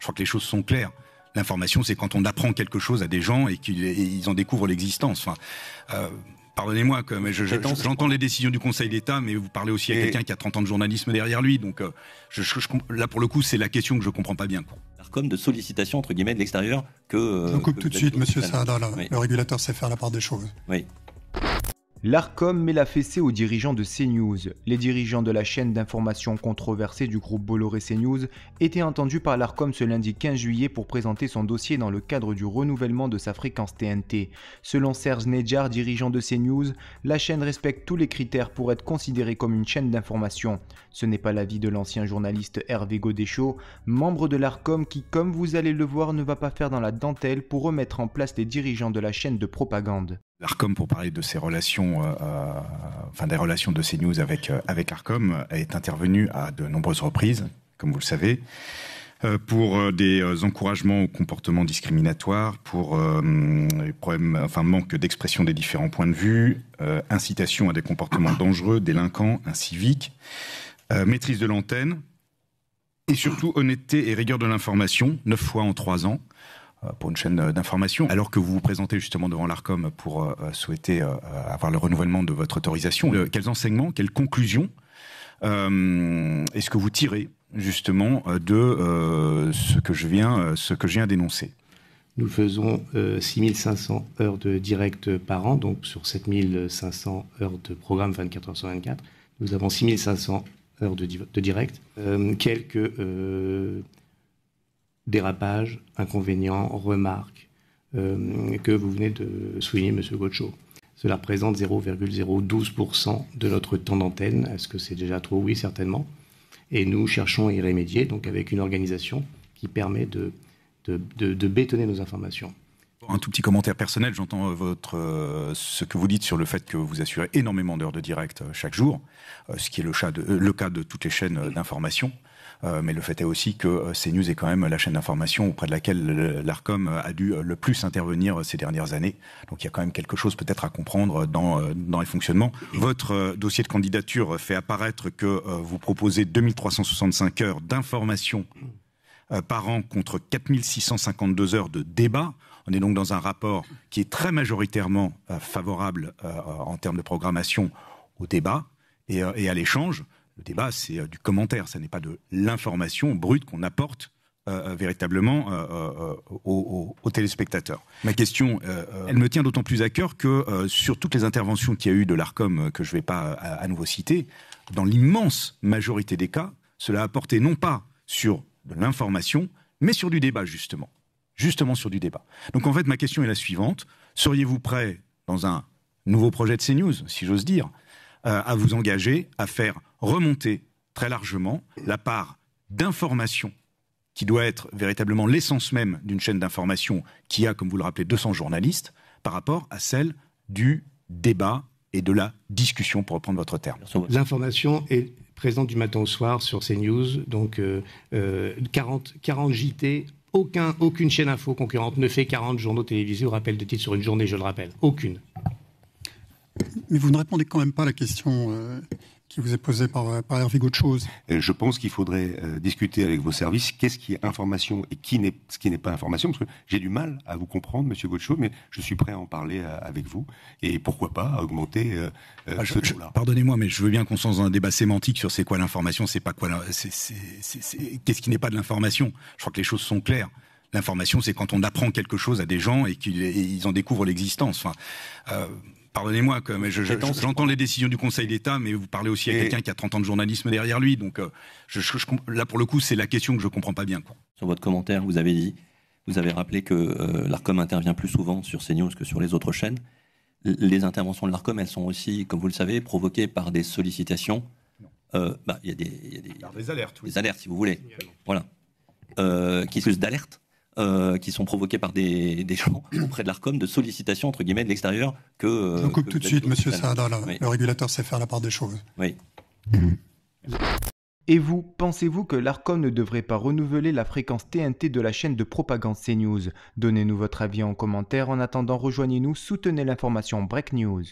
crois que les choses sont claires. L'information, c'est quand on apprend quelque chose à des gens et qu'ils en découvrent l'existence. Pardonnez-moi, mais j'entends les décisions du Conseil d'État, mais vous parlez aussi à quelqu'un qui a 30 ans de journalisme derrière lui. Donc là, pour le coup, c'est la question que je comprends pas bien. L'ARCOM de sollicitation, entre guillemets, de l'extérieur que... Je vous coupe tout de suite, monsieur Saada. Oui. Le régulateur sait faire la part des choses. Oui. L'ARCOM met la fessée aux dirigeants de CNews. Les dirigeants de la chaîne d'information controversée du groupe Bolloré CNews étaient entendus par l'ARCOM ce lundi 15 juillet pour présenter son dossier dans le cadre du renouvellement de sa fréquence TNT. Selon Serge Nedjar, dirigeant de CNews, la chaîne respecte tous les critères pour être considérée comme une chaîne d'information. Ce n'est pas l'avis de l'ancien journaliste Hervé Godéchaud, membre de l'ARCOM qui, comme vous allez le voir, ne va pas faire dans la dentelle pour remettre en place les dirigeants de la chaîne de propagande. L'ARCOM, pour parler de ses relations, des relations de CNews avec l'ARCOM, est intervenu à de nombreuses reprises, comme vous le savez, pour des encouragements au comportement discriminatoire, pour manque d'expression des différents points de vue, incitation à des comportements dangereux, délinquants, inciviques, maîtrise de l'antenne, et surtout honnêteté et rigueur de l'information, 9 fois en 3 ans. Pour une chaîne d'information, alors que vous vous présentez justement devant l'ARCOM pour souhaiter avoir le renouvellement de votre autorisation. Quels enseignements, quelles conclusions est-ce que vous tirez justement de ce que je viens d'énoncer? Nous faisons 6500 heures de direct par an, donc sur 7500 heures de programme 24 heures sur 24, nous avons 6500 heures de direct. Quelques dérapages, inconvénients, remarques que vous venez de souligner, Monsieur Godéchaud. Cela représente 0,012% de notre temps d'antenne. Est-ce que c'est déjà trop? Oui, certainement. Et nous cherchons à y remédier, donc avec une organisation qui permet de bétonner nos informations. Un tout petit commentaire personnel, j'entends ce que vous dites sur le fait que vous assurez énormément d'heures de direct chaque jour, ce qui est le cas de toutes les chaînes d'information. Mais le fait est aussi que CNews est quand même la chaîne d'information auprès de laquelle l'ARCOM a dû le plus intervenir ces dernières années. Donc il y a quand même quelque chose peut-être à comprendre dans les fonctionnements. Votre dossier de candidature fait apparaître que vous proposez 2365 heures d'information par an contre 4652 heures de débat. On est donc dans un rapport qui est très majoritairement favorable en termes de programmation au débat et à l'échange. Le débat, c'est du commentaire, ça n'est pas de l'information brute qu'on apporte véritablement aux téléspectateurs. Ma question, elle me tient d'autant plus à cœur que sur toutes les interventions qu'il y a eu de l'ARCOM, que je ne vais pas à nouveau citer, dans l'immense majorité des cas, cela a porté non pas sur de l'information, mais sur du débat, justement sur du débat. Donc en fait, ma question est la suivante. Seriez-vous prêt, dans un nouveau projet de CNews, si j'ose dire, à vous engager à faire remonter très largement la part d'information qui doit être véritablement l'essence même d'une chaîne d'information qui a, comme vous le rappelez, 200 journalistes, par rapport à celle du débat et de la discussion, pour reprendre votre terme. L'information est présente du matin au soir sur CNews, donc 40 JT. Aucune chaîne info concurrente ne fait 40 journaux télévisés au rappel de titre sur une journée, je le rappelle. Aucune. Mais vous ne répondez quand même pas à la question qui vous est posée par Hervé Godéchaud. Je pense qu'il faudrait discuter avec vos services qu'est-ce qui est information et ce qui n'est pas information, parce que j'ai du mal à vous comprendre, Monsieur Godéchaud, mais je suis prêt à en parler avec vous, et pourquoi pas à augmenter ce taux-là. Pardonnez-moi, mais je veux bien qu'on soit dans un débat sémantique sur c'est quoi l'information, c'est pas quoi, qu'est-ce qui n'est pas de l'information. Je crois que les choses sont claires. L'information, c'est quand on apprend quelque chose à des gens et qu'ils en découvrent l'existence. Pardonnez-moi, mais j'entends les décisions du Conseil d'État, mais vous parlez aussi à quelqu'un qui a 30 ans de journalisme derrière lui. Donc là, pour le coup, c'est la question que je ne comprends pas bien. Sur votre commentaire, vous avez rappelé que l'ARCOM intervient plus souvent sur CNews que sur les autres chaînes. Les interventions de l'ARCOM, elles sont aussi, comme vous le savez, provoquées par des sollicitations. Il y a des alertes. Oui. Des alertes, si vous voulez. Voilà. D'alerte. Qui sont provoqués par des gens auprès de l'ARCOM de sollicitation, entre guillemets, de l'extérieur que... Je vous coupe tout de suite, Monsieur Saada, oui. Le régulateur sait faire la part des choses. Oui. Et vous, pensez-vous que l'ARCOM ne devrait pas renouveler la fréquence TNT de la chaîne de propagande CNews? Donnez-nous votre avis en commentaire. En attendant, rejoignez-nous, soutenez l'information Break News.